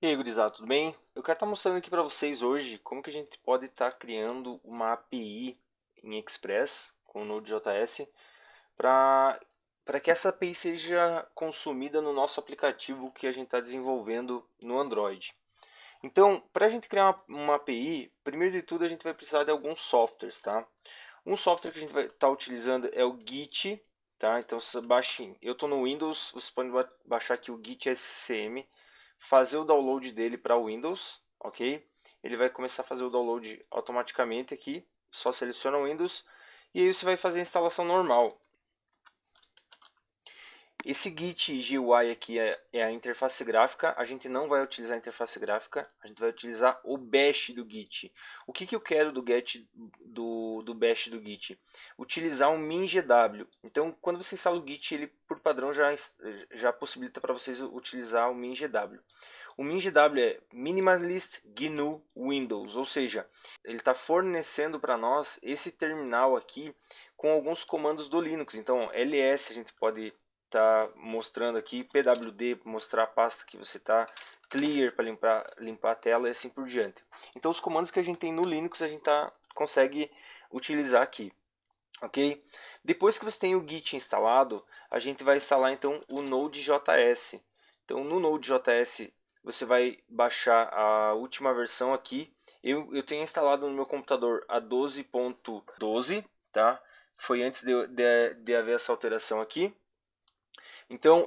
E aí, gurizada, tudo bem? Eu quero estar mostrando aqui para vocês hoje como que a gente pode estar criando uma API em Express com o Node.js para que essa API seja consumida no nosso aplicativo que a gente está desenvolvendo no Android. Então, para a gente criar uma API, primeiro de tudo a gente vai precisar de alguns softwares, tá? Um software que a gente vai estar utilizando é o Git, tá? Então, você baixe, eu estou no Windows, você pode baixar aqui o Git SCM, fazer o download dele para o Windows, ok? Ele vai começar a fazer o download automaticamente aqui, só seleciona o Windows e aí você vai fazer a instalação normal. Esse Git GUI aqui é a interface gráfica, a gente não vai utilizar a interface gráfica, a gente vai utilizar o bash do Git. O que eu quero do bash do Git? Utilizar um MinGW. Então, quando você instala o Git, ele por padrão já possibilita para vocês utilizar o MinGW. O MinGW é Minimalist GNU Windows, ou seja, ele está fornecendo para nós esse terminal aqui com alguns comandos do Linux. Então, ls a gente pode estar mostrando aqui, pwd para mostrar a pasta que você está, clear para limpar a tela e assim por diante. Então, os comandos que a gente tem no Linux a gente consegue utilizar aqui. Ok? Depois que você tem o Git instalado, a gente vai instalar então o Node.js. Então, no Node.js você vai baixar a última versão aqui. Eu tenho instalado no meu computador a 12.12, tá? Foi antes de haver essa alteração aqui. Então,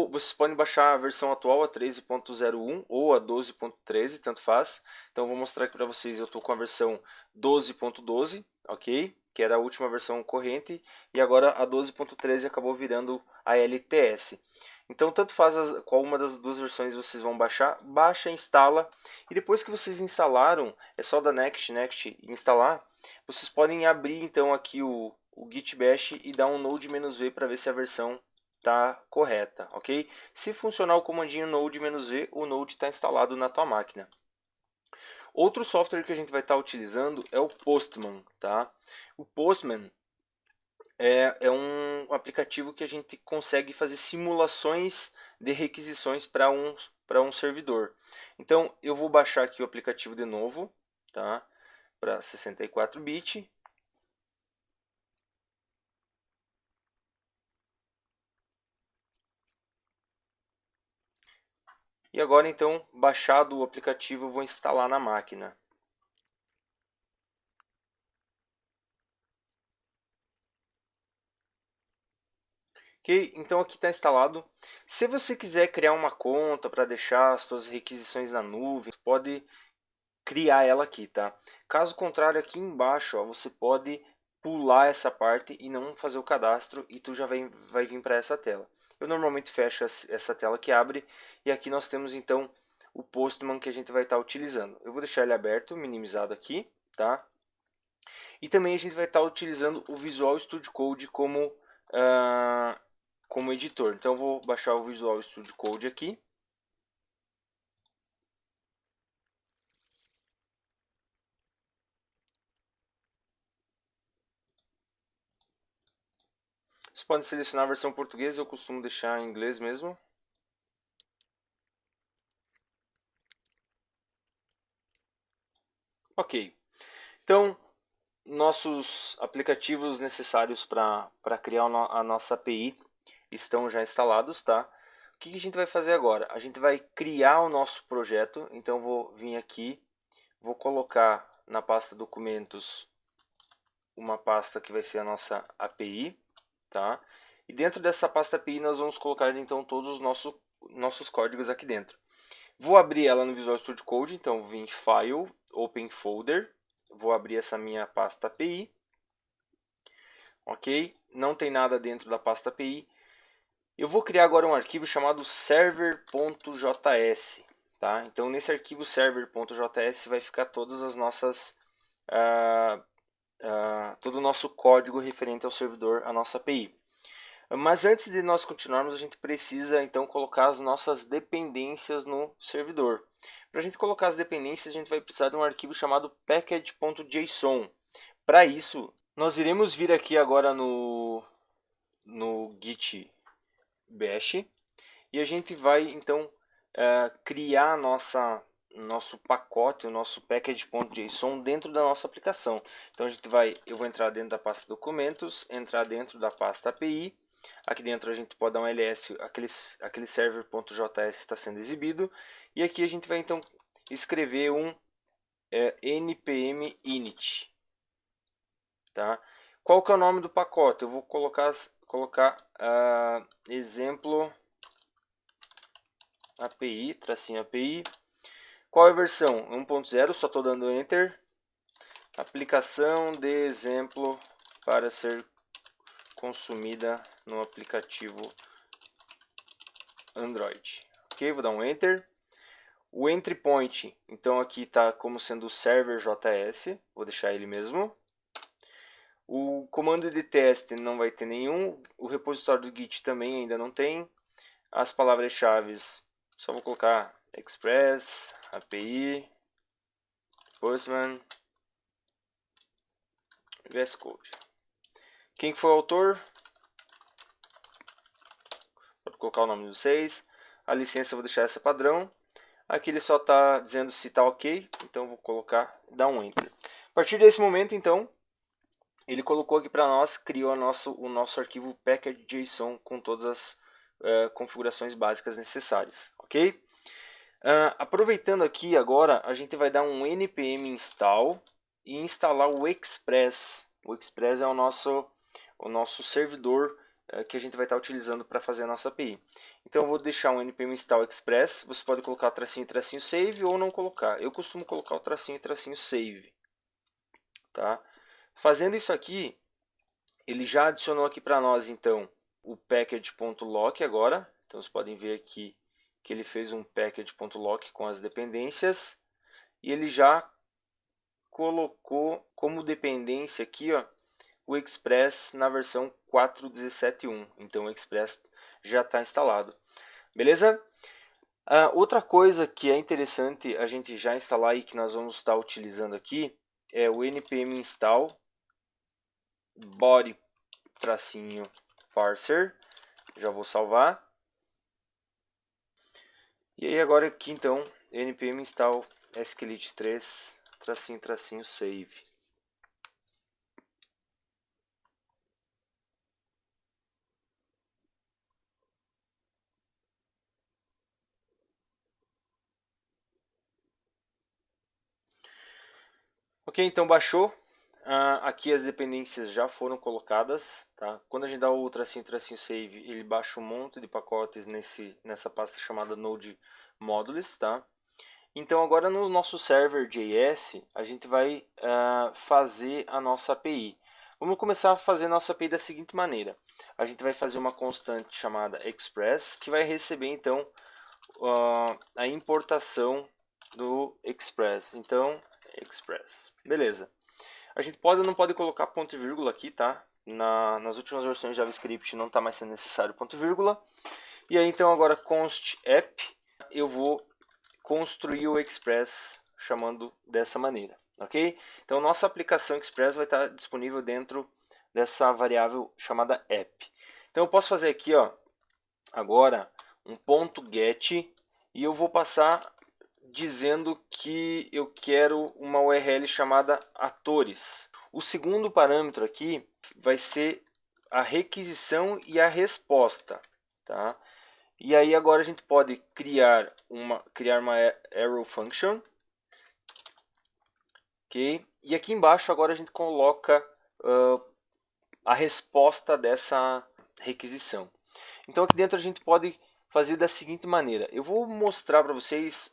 vocês podem baixar a versão atual, a 13.01 ou a 12.13, tanto faz. Então, eu vou mostrar aqui para vocês, eu estou com a versão 12.12, ok? Que era a última versão corrente, e agora a 12.13 acabou virando a LTS. Então, tanto faz qual uma das duas versões vocês vão baixar, baixa, instala, e depois que vocês instalaram, é só dar next, next e instalar, vocês podem abrir então aqui o Git Bash e dar um node-v para ver se a versão está correta, ok? Se funcionar o comandinho node-v, o Node está instalado na tua máquina. Outro software que a gente vai estar utilizando é o Postman, tá? O Postman é um aplicativo que a gente consegue fazer simulações de requisições para um servidor. Então, eu vou baixar aqui o aplicativo de novo, tá? Para 64 bit. E agora, então, baixado o aplicativo, eu vou instalar na máquina. Ok, então aqui está instalado. Se você quiser criar uma conta para deixar as suas requisições na nuvem, pode criar ela aqui, tá? Caso contrário, aqui embaixo, ó, você pode pular essa parte e não fazer o cadastro e tu já vai vir para essa tela. Eu normalmente fecho essa tela que abre e aqui nós temos então o Postman que a gente vai estar utilizando. Eu vou deixar ele aberto, minimizado aqui, tá? E também a gente vai estar utilizando o Visual Studio Code como editor. Então eu vou baixar o Visual Studio Code aqui. Vocês podem selecionar a versão portuguesa, eu costumo deixar em inglês mesmo. Ok. Então, nossos aplicativos necessários para criar a nossa API estão já instalados, tá? O que a gente vai fazer agora? A gente vai criar o nosso projeto. Então, eu vou vir aqui, vou colocar na pasta documentos uma pasta que vai ser a nossa API, tá? E dentro dessa pasta API nós vamos colocar então todos os nossos códigos aqui dentro. Vou abrir ela no Visual Studio Code, então vim File, Open Folder, vou abrir essa minha pasta API, ok? Não tem nada dentro da pasta API. Eu vou criar agora um arquivo chamado server.js, tá? Então nesse arquivo server.js vai ficar todas as nossas todo o nosso código referente ao servidor, a nossa API. Mas antes de nós continuarmos, a gente precisa então colocar as nossas dependências no servidor. Para a gente colocar as dependências, a gente vai precisar de um arquivo chamado package.json. Para isso, nós iremos vir aqui agora no Git Bash e a gente vai então criar nosso pacote, o nosso package.json dentro da nossa aplicação. Então eu vou entrar dentro da pasta documentos, entrar dentro da pasta API. Aqui dentro a gente pode dar um ls, aquele server.js está sendo exibido. E aqui a gente vai então escrever um npm init. Tá? Qual que é o nome do pacote? Eu vou colocar exemplo API, tracinho API. Qual é a versão? 1.0, só estou dando Enter. Aplicação de exemplo para ser consumida no aplicativo Android. Ok, vou dar um Enter. O entry point, então aqui está como sendo o server JS, vou deixar ele mesmo. O comando de teste não vai ter nenhum, o repositório do Git também ainda não tem. As palavras-chave, só vou colocar Express, API, Postman, VS Code. Quem foi o autor? Pode colocar o nome de vocês. A licença eu vou deixar essa padrão. Aqui ele só está dizendo se está ok, então vou colocar, dar um Enter. A partir desse momento, então, ele colocou aqui para nós, criou o nosso arquivo package.json com todas as configurações básicas necessárias, ok? Aproveitando aqui agora, a gente vai dar um npm install e instalar o Express. O Express é o nosso servidor que a gente vai estar utilizando para fazer a nossa API. Então eu vou deixar um npm install Express, você pode colocar tracinho save ou não colocar. Eu costumo colocar o tracinho save. Tá? Fazendo isso aqui, ele já adicionou aqui para nós então o package.lock agora. Então vocês podem ver aqui que ele fez um package.lock com as dependências e ele já colocou como dependência aqui, ó, o Express na versão 4.17.1. Então o Express já está instalado. Beleza? Outra coisa que é interessante a gente já instalar e que nós vamos estar utilizando aqui é o npm install body -parser. Já vou salvar. E aí agora aqui então npm install SQLite 3 -save. Ok, então baixou. Aqui as dependências já foram colocadas. Tá? Quando a gente dá o -save, ele baixa um monte de pacotes nessa pasta chamada Node Modules. Tá? Então agora no nosso server JS, a gente vai fazer a nossa API. Vamos começar a fazer a nossa API da seguinte maneira. A gente vai fazer uma constante chamada Express, que vai receber então a importação do Express. Então, Express. Beleza. A gente pode ou não pode colocar ponto e vírgula aqui, tá? Nas últimas versões de JavaScript não está mais sendo necessário ponto e vírgula. E aí então agora const app, eu vou construir o Express chamando dessa maneira, ok? Então nossa aplicação Express vai estar disponível dentro dessa variável chamada app. Então eu posso fazer aqui, ó, agora um ponto get e eu vou passar dizendo que eu quero uma URL chamada atores. O segundo parâmetro aqui vai ser a requisição e a resposta, tá? E aí agora a gente pode criar uma arrow function, ok? E aqui embaixo agora a gente coloca a resposta dessa requisição. Então aqui dentro a gente pode fazer da seguinte maneira. Eu vou mostrar para vocês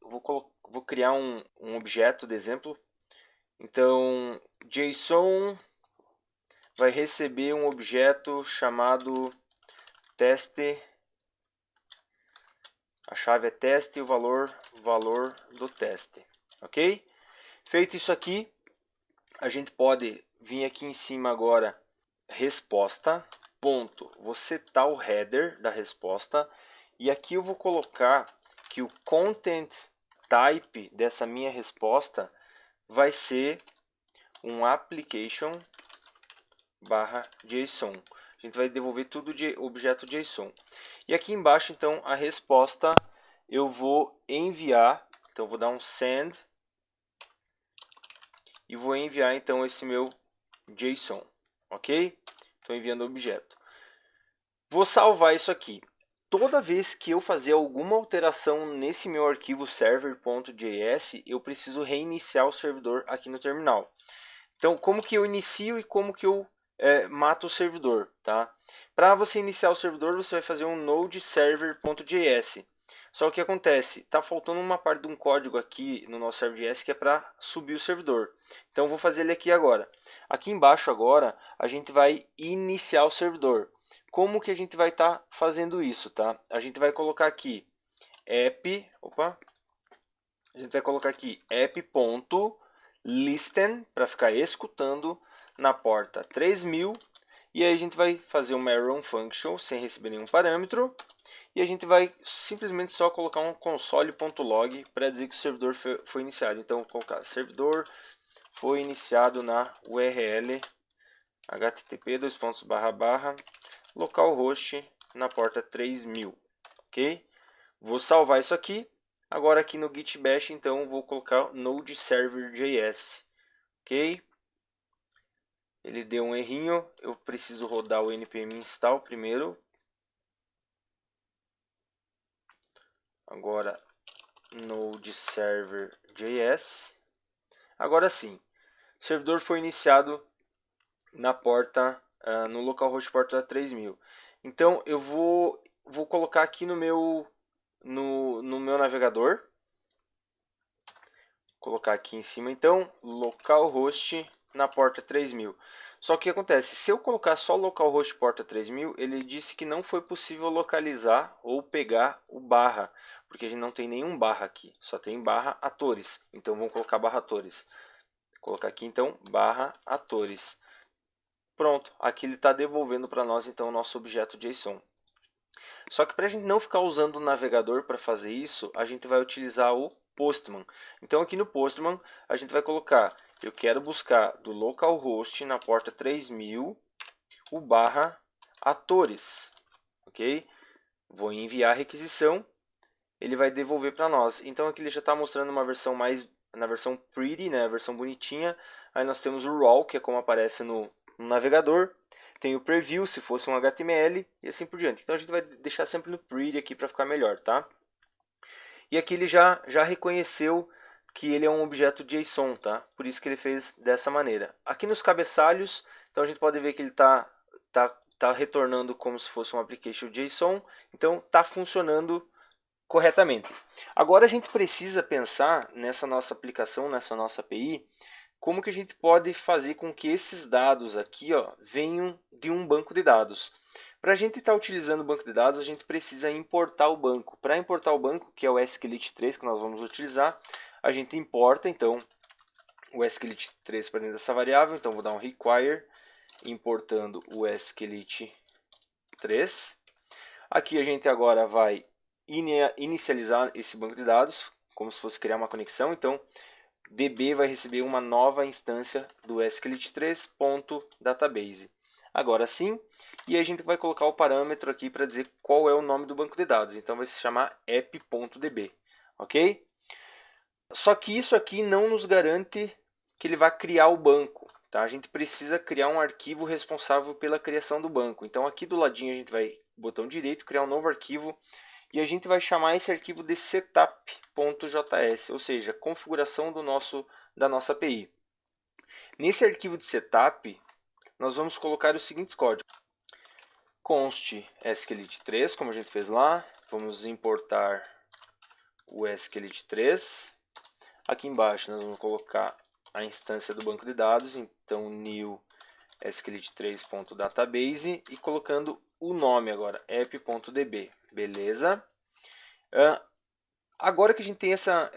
vou criar um objeto de exemplo. Então JSON vai receber um objeto chamado teste. A chave é teste e o valor do teste, ok? Feito isso aqui, a gente pode vir aqui em cima agora, resposta, ponto. Vou setar o header da resposta e aqui eu vou colocar que o content type dessa minha resposta vai ser um application /json. A gente vai devolver tudo de objeto JSON. E aqui embaixo, então, a resposta eu vou enviar, então vou dar um send e vou enviar então esse meu JSON, ok? Estou enviando o objeto. Vou salvar isso aqui. Toda vez que eu fazer alguma alteração nesse meu arquivo server.js, eu preciso reiniciar o servidor aqui no terminal. Então, como que eu inicio e como que eu mato o servidor, tá? Para você iniciar o servidor, você vai fazer um node server.js. Só que o que acontece? Está faltando uma parte de um código aqui no nosso server.js que é para subir o servidor. Então, eu vou fazer ele aqui agora. Aqui embaixo agora, a gente vai iniciar o servidor. Como que a gente vai estar fazendo isso, tá? A gente vai colocar aqui a gente vai colocar aqui app.listen para ficar escutando na porta 3000 e aí a gente vai fazer uma run function sem receber nenhum parâmetro e a gente vai simplesmente só colocar um console.log para dizer que o servidor foi iniciado. Então, vou colocar servidor foi iniciado na URL http:// localhost na porta 3000, ok? Vou salvar isso aqui. Agora aqui no Git Bash, então, vou colocar Node Server.js, ok? Ele deu um errinho, eu preciso rodar o npm install primeiro. Agora Node Server.js. Agora sim, o servidor foi iniciado na porta, no localhost porta 3000. Então eu vou colocar aqui no meu navegador, colocar aqui em cima então localhost na porta 3000. Só que o que acontece, se eu colocar só localhost porta 3000, ele disse que não foi possível localizar ou pegar o barra, porque a gente não tem nenhum barra aqui, só tem barra atores. Então vamos colocar barra atores. Vou colocar aqui então barra atores. Pronto, aqui ele está devolvendo para nós então o nosso objeto JSON. Só que para a gente não ficar usando o navegador para fazer isso, a gente vai utilizar o Postman. Então aqui no Postman a gente vai colocar, eu quero buscar do localhost na porta 3000 o barra atores, ok? Vou enviar a requisição, ele vai devolver para nós. Então aqui ele já está mostrando uma versão na versão pretty, né, a versão bonitinha. Aí nós temos o raw, que é como aparece no navegador. Tem o preview, se fosse um HTML, e assim por diante. Então a gente vai deixar sempre no pretty aqui para ficar melhor, tá? E aqui ele já reconheceu que ele é um objeto JSON, tá? Por isso que ele fez dessa maneira. Aqui nos cabeçalhos, então a gente pode ver que ele tá retornando como se fosse um application JSON. Então está funcionando corretamente. Agora a gente precisa pensar nessa nossa aplicação, nessa nossa API, como que a gente pode fazer com que esses dados aqui venham de um banco de dados. Para a gente estar utilizando o banco de dados, a gente precisa importar o banco. Para importar o banco, que é o SQLite3 que nós vamos utilizar, a gente importa então o SQLite3 para dentro dessa variável. Então vou dar um require importando o SQLite3. Aqui a gente agora vai inicializar esse banco de dados, como se fosse criar uma conexão. Então DB vai receber uma nova instância do SQLite3.database. Agora sim, e a gente vai colocar o parâmetro aqui para dizer qual é o nome do banco de dados. Então vai se chamar app.db, ok? Só que isso aqui não nos garante que ele vai criar o banco. Tá? A gente precisa criar um arquivo responsável pela criação do banco. Então aqui do ladinho a gente vai, botão direito, criar um novo arquivo. E a gente vai chamar esse arquivo de setup.js, ou seja, configuração da nossa API. Nesse arquivo de setup, nós vamos colocar os seguintes códigos. Const SQLite3, como a gente fez lá. Vamos importar o SQLite3. Aqui embaixo nós vamos colocar a instância do banco de dados, então new SQLite3.database e colocando o nome agora, app.db. Beleza? Agora que a gente tem essa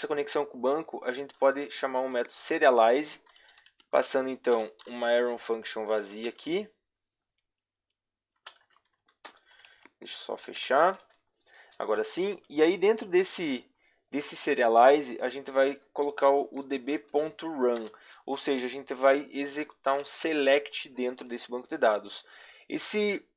conexão com o banco, a gente pode chamar um método serialize, passando então uma arrow function vazia aqui. Deixa eu só fechar. Agora sim. E aí dentro desse serialize, a gente vai colocar o db.run. Ou seja, a gente vai executar um select dentro desse banco de dados.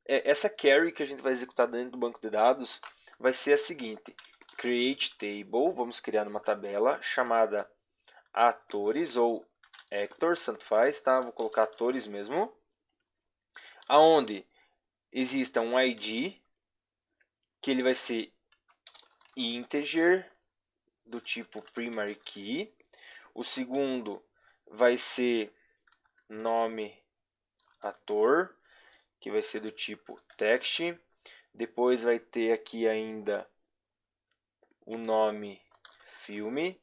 Essa query que a gente vai executar dentro do banco de dados vai ser a seguinte. create table, vamos criar uma tabela chamada atores ou actors, tanto faz, tá? Vou colocar atores mesmo. Aonde exista um ID, que ele vai ser integer, do tipo primary key. O segundo vai ser nome ator, que vai ser do tipo text. Depois vai ter aqui ainda o nome filme.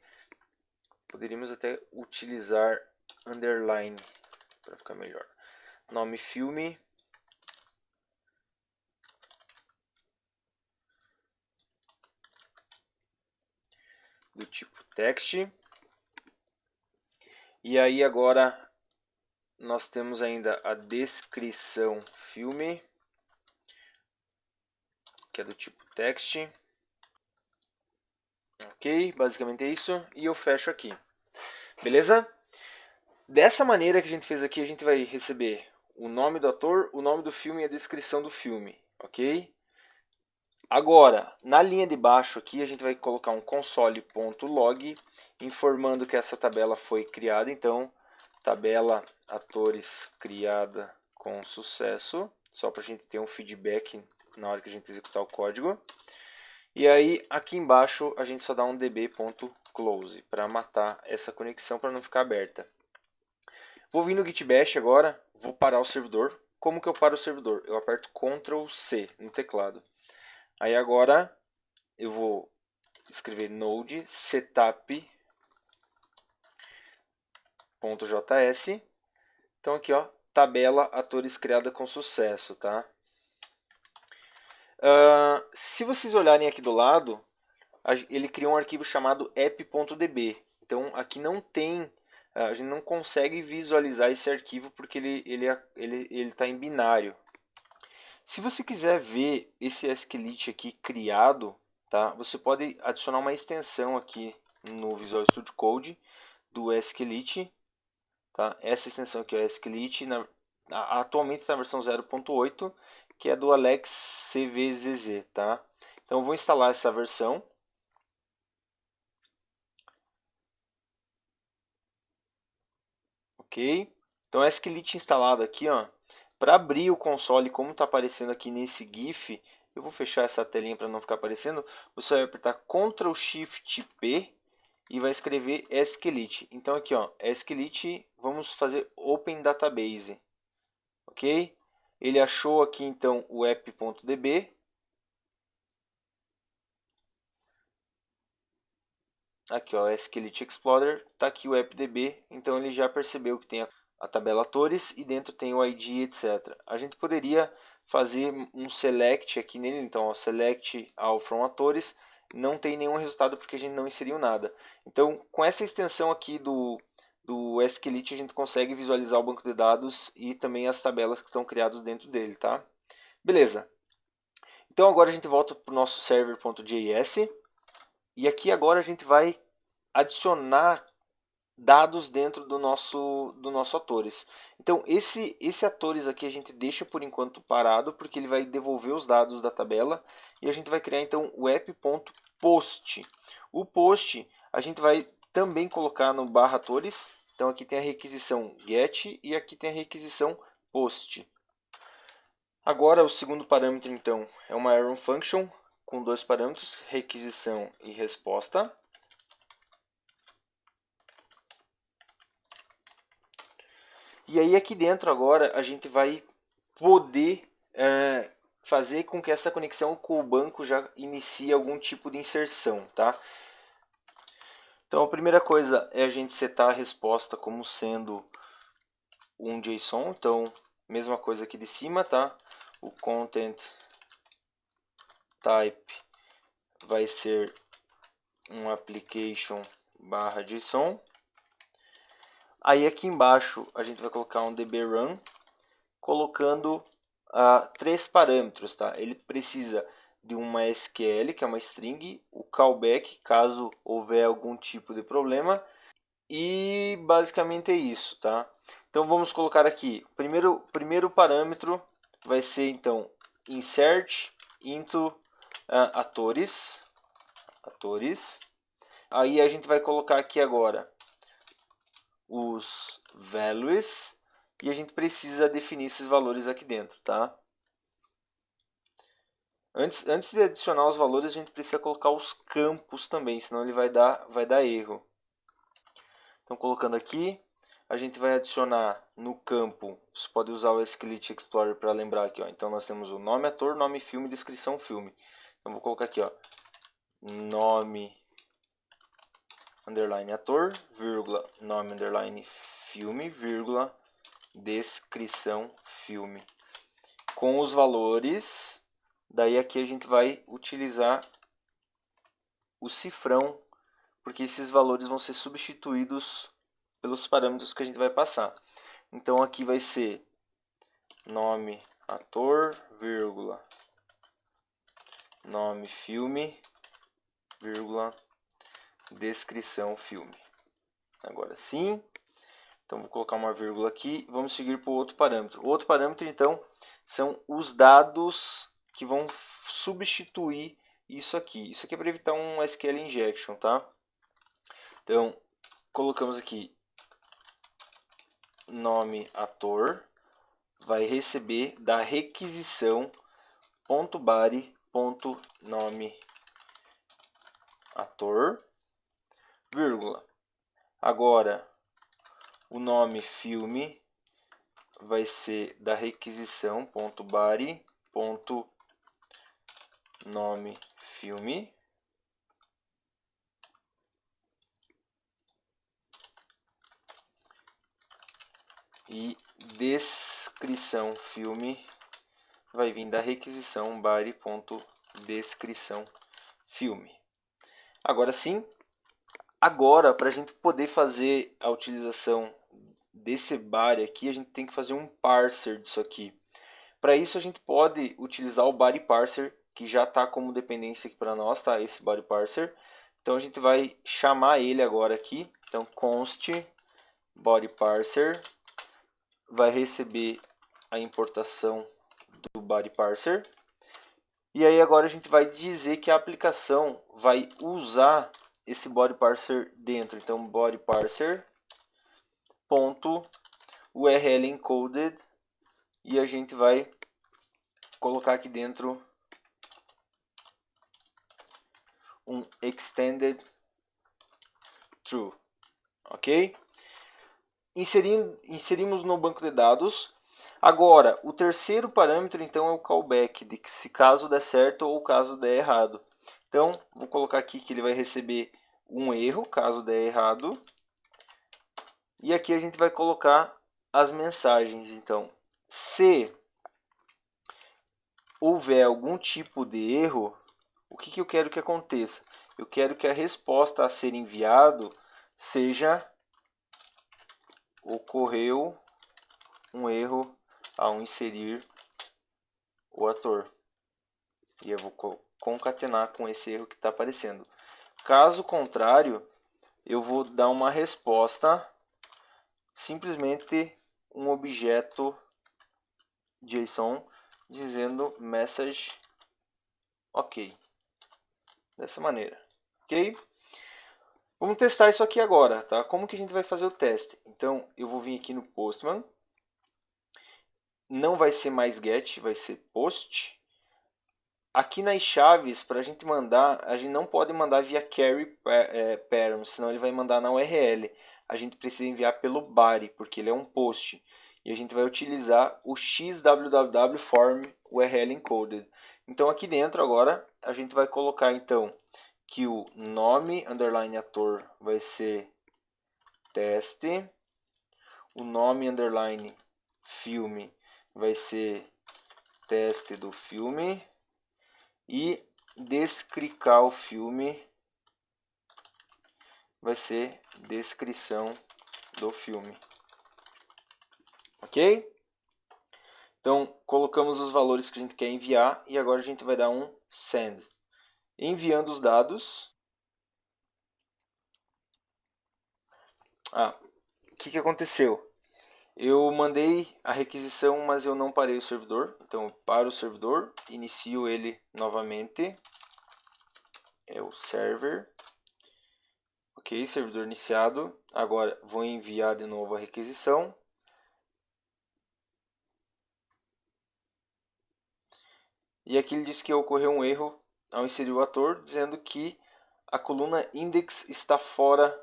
Poderíamos até utilizar underline para ficar melhor. Nome filme. Do tipo text. E aí agora nós temos ainda a descrição filme, que é do tipo text. Ok, basicamente é isso. E eu fecho aqui. Beleza? Dessa maneira que a gente fez aqui, a gente vai receber o nome do ator, o nome do filme e a descrição do filme. Ok? Agora, na linha de baixo aqui, a gente vai colocar um console.log informando que essa tabela foi criada. Então, tabela atores criada com sucesso, só para a gente ter um feedback na hora que a gente executar o código. E aí, aqui embaixo, a gente só dá um db.close para matar essa conexão para não ficar aberta. Vou vir no git bash agora, vou parar o servidor. Como que eu paro o servidor? Eu aperto Ctrl C no teclado. Aí agora eu vou escrever node setup.js. Então aqui, ó, tabela atores criada com sucesso, tá? Se vocês olharem aqui do lado, ele criou um arquivo chamado app.db. Então aqui não tem, a gente não consegue visualizar esse arquivo porque ele está em binário. Se você quiser ver esse SQLite aqui criado, tá? Você pode adicionar uma extensão aqui no Visual Studio Code do SQLite. Tá? Essa extensão aqui é o SQLite, atualmente está na versão 0.8, que é do Alex CVZZ. Tá? Então eu vou instalar essa versão. Ok? Então o SQLite instalado aqui, ó. Para abrir o console, como está aparecendo aqui nesse GIF, eu vou fechar essa telinha para não ficar aparecendo. Você vai apertar Ctrl Shift P e vai escrever SQLite. Então aqui, ó, SQLite, vamos fazer Open Database, ok? Ele achou aqui então o app.db. Aqui, ó, SQLite Explorer, está aqui o appdb, então ele já percebeu que tem a tabela atores e dentro tem o ID, etc. A gente poderia fazer um select aqui nele, então ó, select all from atores, não tem nenhum resultado porque a gente não inseriu nada. Então, com essa extensão aqui do SQLite, a gente consegue visualizar o banco de dados e também as tabelas que estão criadas dentro dele, tá? Beleza. Então agora a gente volta para o nosso server.js e aqui agora a gente vai adicionar dados dentro do nosso atores. Então esse atores aqui a gente deixa por enquanto parado porque ele vai devolver os dados da tabela e a gente vai criar então o app.post. O post a gente vai também colocar no barra atores. Então aqui tem a requisição get e aqui tem a requisição post. Agora o segundo parâmetro então é uma arrow function com dois parâmetros, requisição e resposta. E aí aqui dentro agora a gente vai poder fazer com que essa conexão com o banco já inicie algum tipo de inserção, tá? Então a primeira coisa é a gente setar a resposta como sendo um JSON, então mesma coisa aqui de cima, tá? O content type vai ser um application barra JSON. Aí aqui embaixo a gente vai colocar um dbrun colocando três parâmetros, tá? Ele precisa de uma SQL, que é uma string, o callback, caso houver algum tipo de problema, e basicamente é isso, tá? Então vamos colocar aqui, primeiro parâmetro vai ser então insert into atores, atores. Aí a gente vai colocar aqui agora os values e a gente precisa definir esses valores aqui dentro, tá? Antes de adicionar os valores, a gente precisa colocar os campos também, senão ele vai dar erro. Então, colocando aqui, a gente vai adicionar no campo, você pode usar o SQLite Explorer para lembrar aqui, ó. Então, nós temos o nome ator, nome filme, descrição filme. Então, vou colocar aqui, ó, nome underline ator, vírgula, nome underline filme, vírgula, descrição filme. Com os valores, daí aqui a gente vai utilizar o cifrão, porque esses valores vão ser substituídos pelos parâmetros que a gente vai passar. Então aqui vai ser nome ator, vírgula, nome filme, vírgula, descrição filme. Agora sim. Então vou colocar uma vírgula aqui. Vamos seguir para o outro parâmetro. O outro parâmetro, então, são os dados que vão substituir isso aqui. Isso aqui é para evitar um SQL injection, tá? Então, colocamos aqui nome ator, vai receber da requisição .body.nome ator, vírgula. Agora, o nome filme vai ser da requisição .body.nome filme. E descrição filme vai vir da requisição body.descrição filme. Agora sim, para a gente poder fazer a utilização desse body aqui, a gente tem que fazer um parser disso aqui. Para isso a gente pode utilizar o body parser, que já está como dependência aqui para nós, tá? Esse body parser. Então a gente vai chamar ele agora aqui. Então const body parser vai receber a importação do body parser. E aí agora a gente vai dizer que a aplicação vai usar esse body parser dentro. Então body parser ponto URL encoded, e a gente vai colocar aqui dentro um extended true, ok? Inserimos no banco de dados. Agora, o terceiro parâmetro então é o callback, de que se caso der certo ou caso der errado. Então, vou colocar aqui que ele vai receber um erro, caso der errado. E aqui a gente vai colocar as mensagens. Então, se houver algum tipo de erro, o que eu quero que aconteça? Eu quero que a resposta a ser enviado seja: ocorreu um erro ao inserir o ator. E eu vou concatenar com esse erro que está aparecendo. Caso contrário, eu vou dar uma resposta, simplesmente um objeto JSON dizendo message ok. Dessa maneira, ok? Vamos testar isso aqui agora, tá? Como que a gente vai fazer o teste? Então, eu vou vir aqui no Postman. Não vai ser mais get, vai ser post. Aqui nas chaves, para a gente mandar, a gente não pode mandar via carry param, senão ele vai mandar na URL. A gente precisa enviar pelo body, porque ele é um post. E a gente vai utilizar o xww form URL encoded. Então aqui dentro agora, a gente vai colocar então que o nome underline ator vai ser teste, o nome underline filme vai ser teste do filme e descricar o filme vai ser descrição do filme. Ok? Então colocamos os valores que a gente quer enviar e agora a gente vai dar um send. Enviando os dados. O que aconteceu? Eu mandei a requisição, mas eu não parei o servidor. Então eu paro o servidor, inicio ele novamente. é o server. Ok, servidor iniciado. Agora vou enviar de novo a requisição. E aqui ele diz que ocorreu um erro ao inserir o ator, dizendo que a coluna index está fora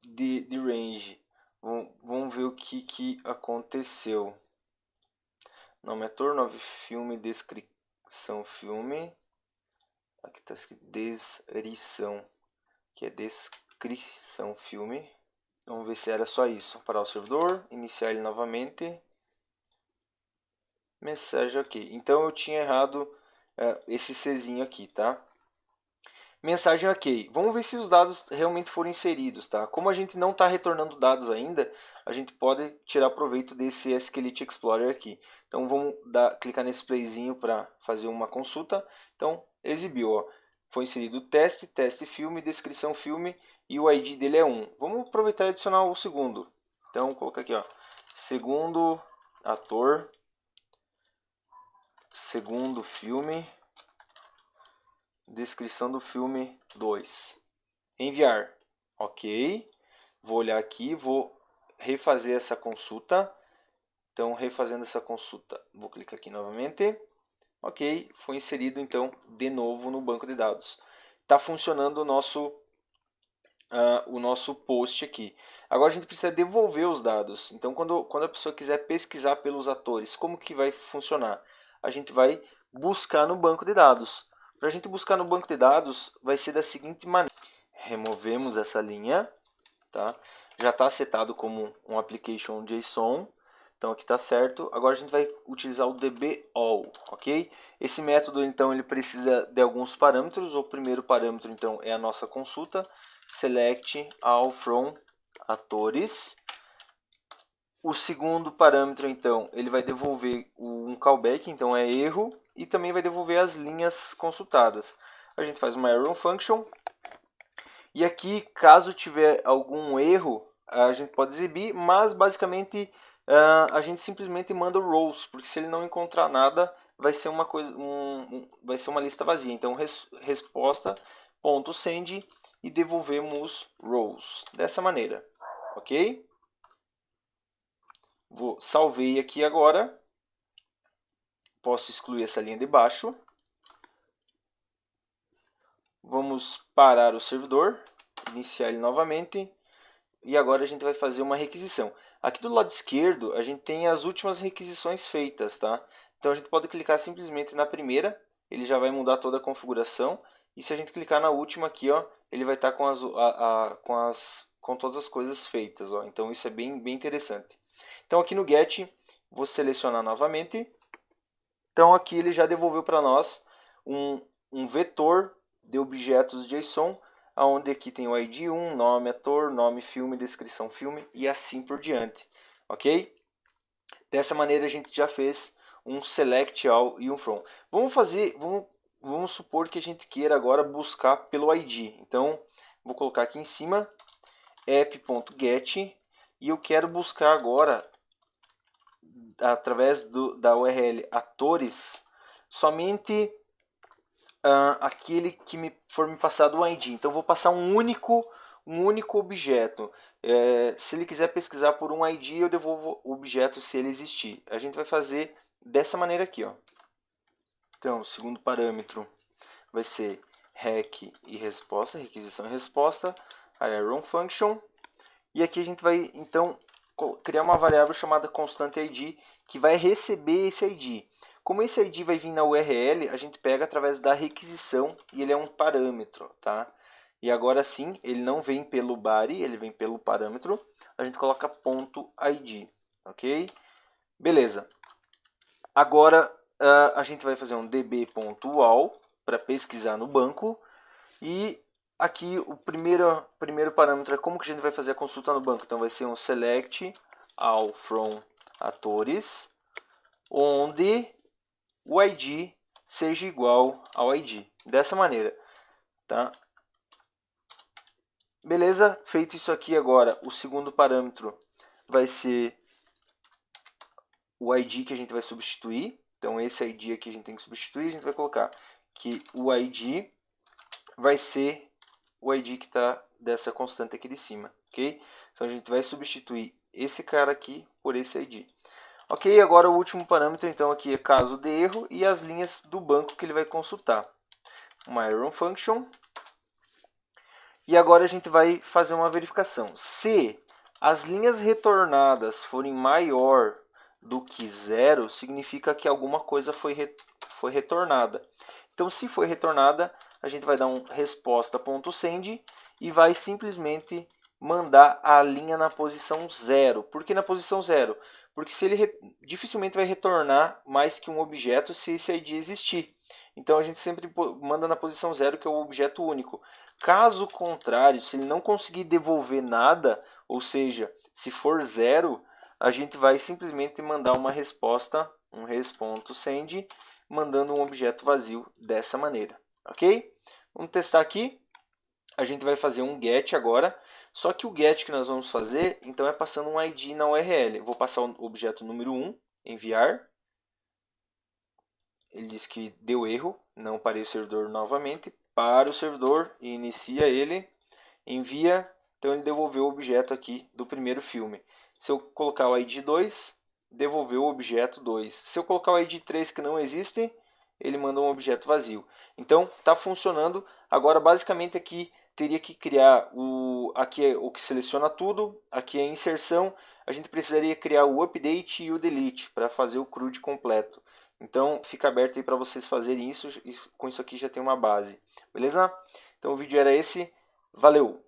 de range. Vamos ver o que aconteceu. Nome ator, nome filme, descrição filme. Aqui está escrito descrição, que é descrição filme. Vamos ver se era só isso. Parar o servidor, iniciar ele novamente. Mensagem ok. Então eu tinha errado esse Czinho aqui, tá? Mensagem ok. Vamos ver se os dados realmente foram inseridos, tá? Como a gente não está retornando dados ainda, a gente pode tirar proveito desse SQLite Explorer aqui. Então vamos clicar nesse playzinho para fazer uma consulta. Então exibiu, ó. Foi inserido teste, teste filme, descrição filme e o ID dele é 1. Vamos aproveitar e adicionar o segundo. Então vou colocar aqui, ó. Segundo ator, segundo filme, descrição do filme 2. Enviar. Ok. Vou olhar aqui, vou refazer essa consulta. Então, refazendo essa consulta, vou clicar aqui novamente. Ok, foi inserido então de novo no banco de dados. Está funcionando o nosso post aqui. Agora a gente precisa devolver os dados. Então, quando a pessoa quiser pesquisar pelos atores, como que vai funcionar? A gente vai buscar no banco de dados. Para a gente buscar no banco de dados, vai ser da seguinte maneira. Removemos essa linha, tá? Já está setado como um application JSON, então aqui está certo. Agora a gente vai utilizar o dbAll, ok? Esse método então ele precisa de alguns parâmetros. O primeiro parâmetro então é a nossa consulta, select all from atores. O segundo parâmetro então ele vai devolver um callback, então é erro, e também vai devolver as linhas consultadas. A gente faz uma error function. E aqui, caso tiver algum erro, a gente pode exibir, mas basicamente a gente simplesmente manda o rows, porque se ele não encontrar nada, vai ser uma coisa, vai ser uma lista vazia. Então resposta.send e devolvemos rows dessa maneira, ok? Salvei aqui agora. Posso excluir essa linha de baixo. Vamos parar o servidor, iniciar ele novamente. E agora a gente vai fazer uma requisição. Aqui do lado esquerdo, a gente tem as últimas requisições feitas, tá? Então a gente pode clicar simplesmente na primeira, ele já vai mudar toda a configuração. E se a gente clicar na última aqui, ó, ele vai estar com todas as coisas feitas, ó. Então isso é bem interessante. Então aqui no Get, vou selecionar novamente. Então aqui ele já devolveu para nós um vetor de objetos JSON, onde aqui tem o ID 1, nome ator, nome filme, descrição filme e assim por diante, ok? Dessa maneira a gente já fez um select all e um from. Vamos supor que a gente queira agora buscar pelo ID. Então vou colocar aqui em cima app.get e eu quero buscar agora através da URL atores somente aquele que for me passado o ID. Então vou passar um único objeto. Se ele quiser pesquisar por um ID, eu devolvo o objeto se ele existir. A gente vai fazer dessa maneira aqui, ó. Então, o segundo parâmetro vai ser req e resposta, requisição e resposta, a error function. E aqui a gente vai então criar uma variável chamada constante ID que vai receber esse ID. Como esse ID vai vir na URL, a gente pega através da requisição e ele é um parâmetro, tá? E agora sim, ele não vem pelo body, ele vem pelo parâmetro. A gente coloca .id, ok? Beleza. Agora a gente vai fazer um db.all para pesquisar no banco. E aqui o primeiro parâmetro é como que a gente vai fazer a consulta no banco. Então vai ser um select all from atores, onde o ID seja igual ao ID. Dessa maneira, tá? Beleza? Feito isso aqui agora, o segundo parâmetro vai ser o ID que a gente vai substituir. Então esse ID aqui a gente tem que substituir, a gente vai colocar que o ID vai ser o ID que está dessa constante aqui de cima, ok? Então a gente vai substituir esse cara aqui por esse ID. Ok, agora o último parâmetro então aqui é caso de erro e as linhas do banco que ele vai consultar. Uma error function. E agora a gente vai fazer uma verificação. Se as linhas retornadas forem maior do que 0, significa que alguma coisa foi retornada. Então, se foi retornada, a gente vai dar um resposta.send e vai simplesmente mandar a linha na posição 0. Por que na posição 0? Porque se ele dificilmente vai retornar mais que um objeto se esse ID existir. Então a gente sempre manda na posição 0, que é o objeto único. Caso contrário, se ele não conseguir devolver nada, ou seja, se for 0, a gente vai simplesmente mandar uma resposta, um res.send, mandando um objeto vazio dessa maneira, ok? Vamos testar aqui. A gente vai fazer um get agora, só que o get que nós vamos fazer, então é passando um ID na URL. Eu vou passar o objeto número 1, enviar. Ele diz que deu erro, não parei o servidor novamente. Para o servidor e inicia ele, envia, então ele devolveu o objeto aqui do primeiro filme. Se eu colocar o ID 2, devolveu o objeto 2. Se eu colocar o ID 3 que não existe, ele manda um objeto vazio. Então está funcionando. Agora basicamente aqui teria que criar aqui é o que seleciona tudo, aqui é a inserção. A gente precisaria criar o update e o delete para fazer o CRUD completo. Então fica aberto aí para vocês fazerem isso e com isso aqui já tem uma base. Beleza? Então o vídeo era esse. Valeu!